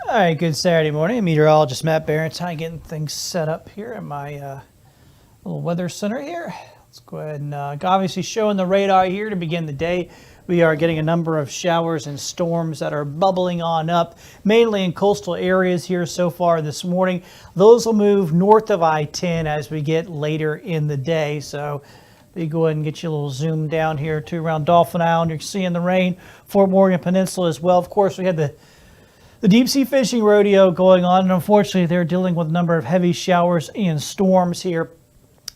All right, good Saturday morning. Meteorologist Matt Barrentine getting things set up here in my little weather center here. Let's go ahead and obviously showing the radar here to begin the day. We are getting a number of showers and storms that are bubbling on up, mainly in coastal areas here so far this morning. Those will move north of I-10 as we get later in the day. So we go ahead and get you a little zoom down here to around Dolphin Island. You're seeing the rain, Fort Morgan Peninsula as well. Of course, we had the deep sea fishing rodeo going on, and unfortunately they're dealing with a number of heavy showers and storms here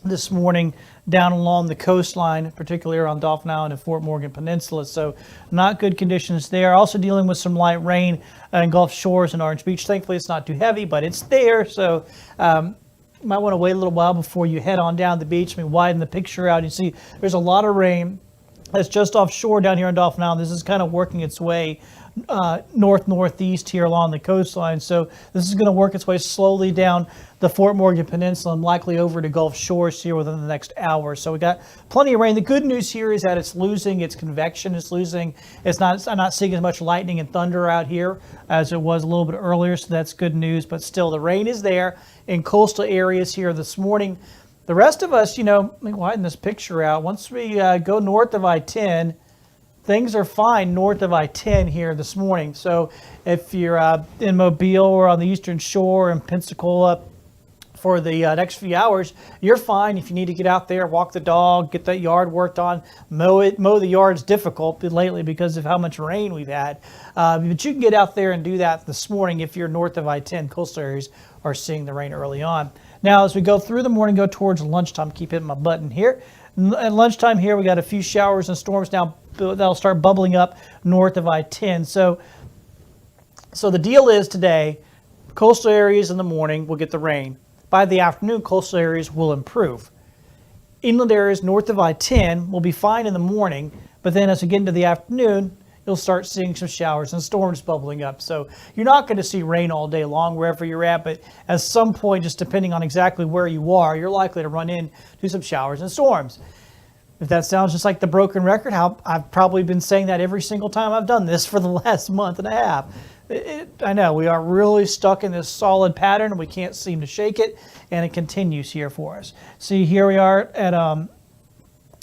this morning down along the coastline, particularly around Dolphin Island and Fort Morgan Peninsula. So not good conditions there. Also dealing with some light rain in Gulf Shores and Orange Beach. Thankfully it's not too heavy, but it's there. So you might want to wait a little while before you head on down the beach. I mean, widen the picture out. You see there's a lot of rain that's just offshore down here on Dolphin Island. This is kind of working its way northeast here along the coastline. So this is going to work its way slowly down the Fort Morgan Peninsula and likely over to Gulf Shores here within the next hour. So we got plenty of rain. The good news here is that it's losing its convection. It's losing. I'm not seeing as much lightning and thunder out here as it was a little bit earlier. So that's good news. But still, the rain is there in coastal areas here this morning. The rest of us, let me widen this picture out. Once we go north of I-10, things are fine north of I-10 here this morning. So if you're in Mobile or on the Eastern Shore in Pensacola for the next few hours, you're fine. If you need to get out there, walk the dog, get that yard worked on, mow the yard's difficult lately because of how much rain we've had. But you can get out there and do that this morning if you're north of I-10. Coastal areas are seeing the rain early on. Now, as we go through the morning, go towards lunchtime, keep hitting my button here. At lunchtime here, we got a few showers and storms now that'll start bubbling up north of I-10. So the deal is today, coastal areas in the morning will get the rain. By the afternoon, coastal areas will improve. Inland areas north of I-10 will be fine in the morning, but then as we get into the afternoon, you'll start seeing some showers and storms bubbling up. So you're not going to see rain all day long wherever you're at, but at some point, just depending on exactly where you are, you're likely to run into some showers and storms. If that sounds just like the broken record, I've probably been saying that every single time I've done this for the last month and a half. I know we are really stuck in this solid pattern and we can't seem to shake it, and it continues here for us. See, here we are at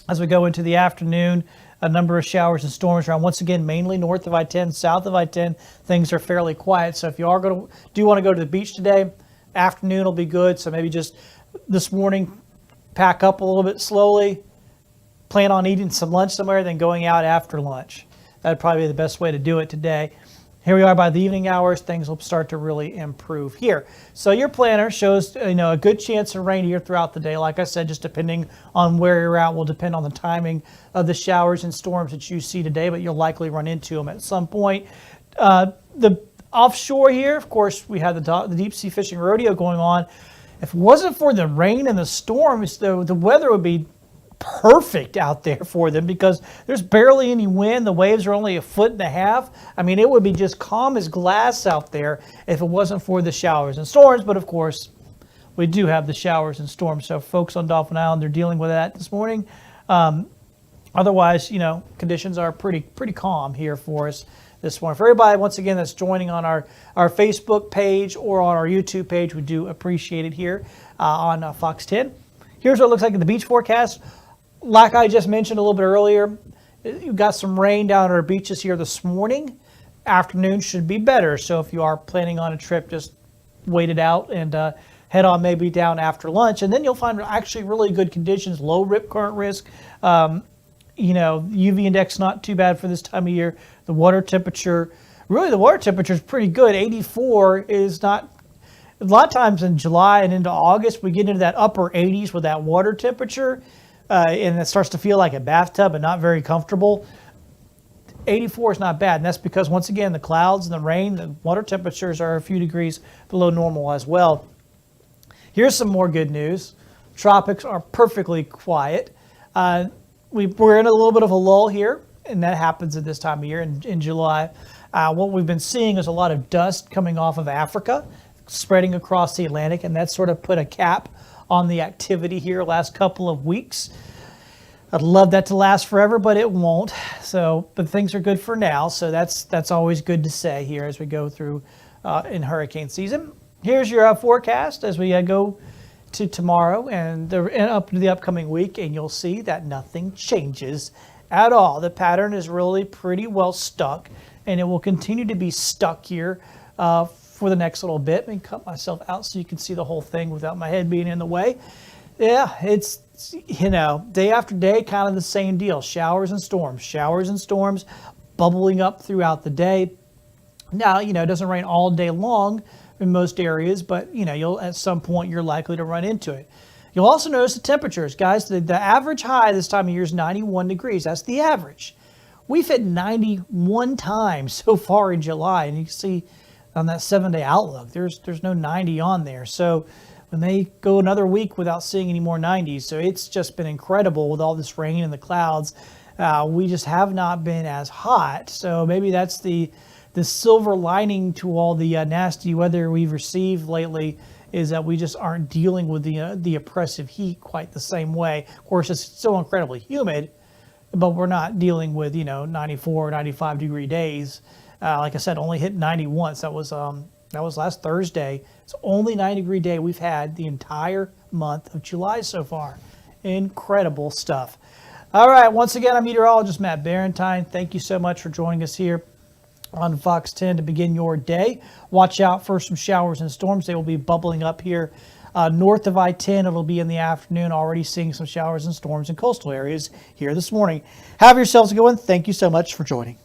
as we go into the afternoon, a number of showers and storms around, once again, mainly north of I-10, south of I-10. Things are fairly quiet. So if you do want to go to the beach today, afternoon will be good. So maybe just this morning, pack up a little bit slowly, plan on eating some lunch somewhere, then going out after lunch. That'd probably be the best way to do it today. Here we are by the evening hours, things will start to really improve here. So your planner shows a good chance of rain here throughout the day. Like I said, just depending on where you're at will depend on the timing of the showers and storms that you see today, but you'll likely run into them at some point. The offshore here, of course, we had the deep sea fishing rodeo going on. If it wasn't for the rain and the storms, the weather would be perfect out there for them because there's barely any wind. The waves are only 1.5 feet. I mean, it would be just calm as glass out there if it wasn't for the showers and storms. But of course, we do have the showers and storms. So folks on Dolphin Island, they're dealing with that this morning. Otherwise, conditions are pretty calm here for us this morning. For everybody, once again, that's joining on our Facebook page or on our YouTube page, we do appreciate it here on Fox 10. Here's what it looks like in the beach forecast. Like I just mentioned a little bit earlier, you've got some rain down at our beaches here this morning. Afternoon should be better. So if you are planning on a trip, just wait it out and head on maybe down after lunch. And then you'll find actually really good conditions, low rip current risk. UV index not too bad for this time of year. The water temperature is pretty good. 84 is not. A lot of times in July and into August, we get into that upper 80s with that water temperature. And it starts to feel like a bathtub and not very comfortable. 84 is not bad, and that's because, once again, the clouds and the rain, the water temperatures are a few degrees below normal as well. Here's some more good news. Tropics are perfectly quiet. We're in a little bit of a lull here, and that happens at this time of year in July. What we've been seeing is a lot of dust coming off of Africa, spreading across the Atlantic, and that's sort of put a cap on the activity here last couple of weeks. I'd love that to last forever, but it won't. But things are good for now. So that's always good to say here as we go through in hurricane season. Here's your forecast as we go to tomorrow and up to the upcoming week, and you'll see that nothing changes at all. The pattern is really pretty well stuck, and it will continue to be stuck here for the next little bit. Let me cut myself out so you can see the whole thing without my head being in the way. Yeah, it's, day after day, kind of the same deal. Showers and storms bubbling up throughout the day. Now, it doesn't rain all day long in most areas, but, you'll at some point you're likely to run into it. You'll also notice the temperatures, guys. The average high this time of year is 91 degrees. That's the average. We've hit 91 times so far in July, and you can see on that 7-day outlook, there's no 90 on there. So we may go another week without seeing any more 90s. So it's just been incredible with all this rain and the clouds. We just have not been as hot. So maybe that's the silver lining to all the nasty weather we've received lately, is that we just aren't dealing with the oppressive heat quite the same way. Of course, it's still incredibly humid, but we're not dealing with 94, 95 degree days. Like I said, only hit 90 once. That was last Thursday. It's only 90-degree day we've had the entire month of July so far. Incredible stuff. All right, once again, I'm meteorologist Matt Barrentine. Thank you so much for joining us here on Fox 10 to begin your day. Watch out for some showers and storms. They will be bubbling up here north of I-10. It'll be in the afternoon. Already seeing some showers and storms in coastal areas here this morning. Have yourselves a good one. Thank you so much for joining.